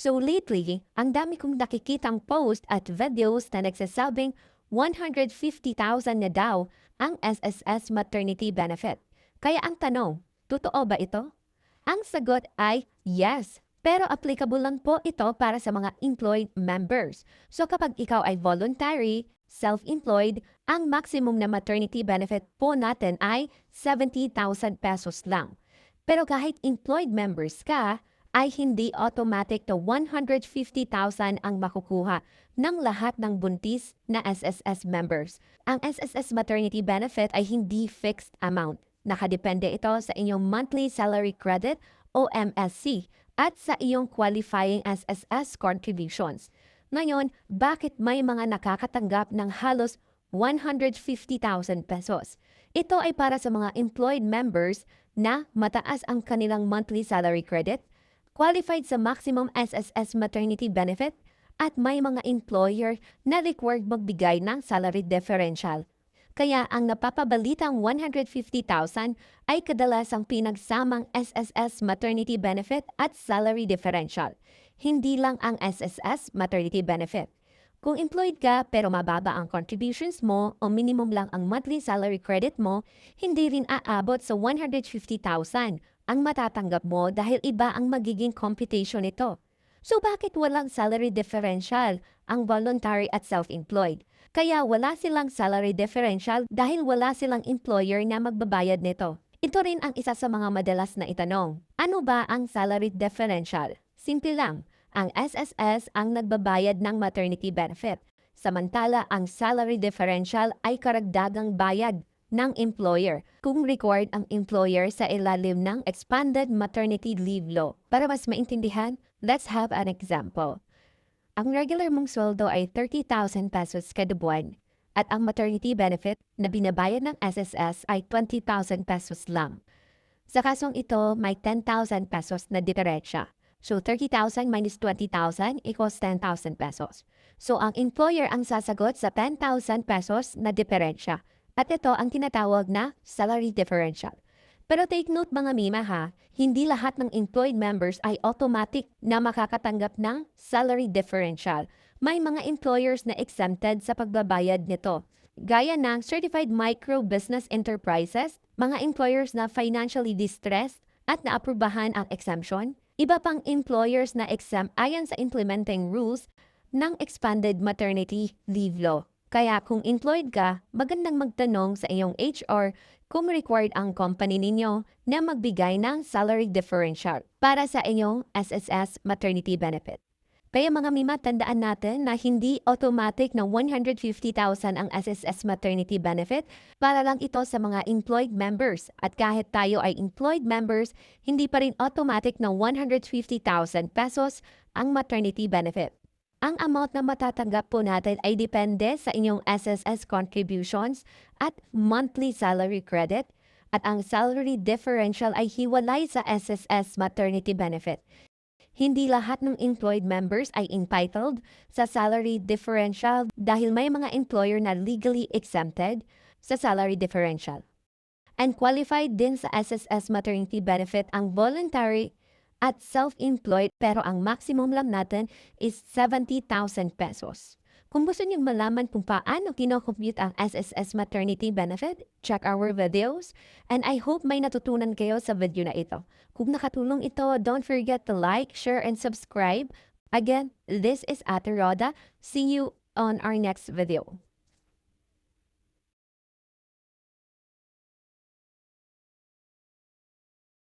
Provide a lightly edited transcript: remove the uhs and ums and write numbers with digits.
So lately, ang dami kong nakikitang post at videos na nagsasabing 150,000 na daw ang SSS maternity benefit. Kaya ang tanong, totoo ba ito? Ang sagot ay yes, pero applicable lang po ito para sa mga employed members. So kapag ikaw ay voluntary, self-employed, ang maximum na maternity benefit po natin ay 70,000 pesos lang. Pero kahit employed members ka, ay hindi automatic na 150,000 ang makukuha ng lahat ng buntis na SSS members. Ang SSS maternity benefit ay hindi fixed amount. Nakadepende ito sa inyong monthly salary credit o MSC at sa iyong qualifying SSS contributions. Ngayon, bakit may mga nakakatanggap ng halos 150,000 pesos? Ito ay para sa mga employed members na mataas ang kanilang monthly salary credit, qualified sa maximum SSS maternity benefit, at may mga employer na required magbigay ng salary differential. Kaya ang napapabalitang 150,000 ay kadalasang pinagsamang SSS maternity benefit at salary differential. Hindi lang ang SSS maternity benefit. Kung employed ka pero mababa ang contributions mo o minimum lang ang monthly salary credit mo, hindi rin aabot sa 150,000 ang matatanggap mo dahil iba ang magiging computation nito. So bakit walang salary differential ang voluntary at self-employed? Kaya wala silang salary differential dahil wala silang employer na magbabayad nito. Ito rin ang isa sa mga madalas na itanong. Ano ba ang salary differential? Simple lang, ang SSS ang nagbabayad ng maternity benefit. Samantala, ang salary differential ay karagdagang bayad ng employer kung required ang employer sa ilalim ng Expanded Maternity Leave Law. Para mas maintindihan, let's have an example. Ang regular mong sweldo ay 30,000 pesos kada buwan at ang maternity benefit na binabayad ng SSS ay 20,000 pesos lang. Sa kasong ito, may 10,000 pesos na diferensya. So 30,000 minus 20,000 equals 10,000 pesos. So ang employer ang sasagot sa 10,000 pesos na diferensya. At ito ang tinatawag na salary differential. Pero take note mga mima ha, hindi lahat ng employed members ay automatic na makakatanggap ng salary differential. May mga employers na exempted sa pagbabayad nito. Gaya ng Certified Micro Business Enterprises, mga employers na financially distressed at naaprubahan ang exemption. Iba pang employers na exempt ayon sa implementing rules ng Expanded Maternity Leave Law. Kaya kung employed ka, magandang magtanong sa iyong HR kung required ang company ninyo na magbigay ng salary differential para sa inyong SSS maternity benefit. Kaya mga mima, tandaan natin na hindi automatic na 150,000 ang SSS maternity benefit para lang ito sa mga employed members. At kahit tayo ay employed members, hindi pa rin automatic na 150,000 pesos ang maternity benefit. Ang amount na matatanggap po natin ay depende sa inyong SSS contributions at monthly salary credit at ang salary differential ay hiwalay sa SSS maternity benefit. Hindi lahat ng employed members ay entitled sa salary differential dahil may mga employer na legally exempted sa salary differential. And qualified din sa SSS maternity benefit ang voluntary at self-employed pero ang maximum lang natin is 70,000 pesos. Kung gusto niyo malaman kung paano kinocompute ang SSS maternity benefit, check our videos. And I hope may natutunan kayo sa video na ito. Kung nakatulong ito, don't forget to like, share, and subscribe. Again, this is Ate Roda. See you on our next video.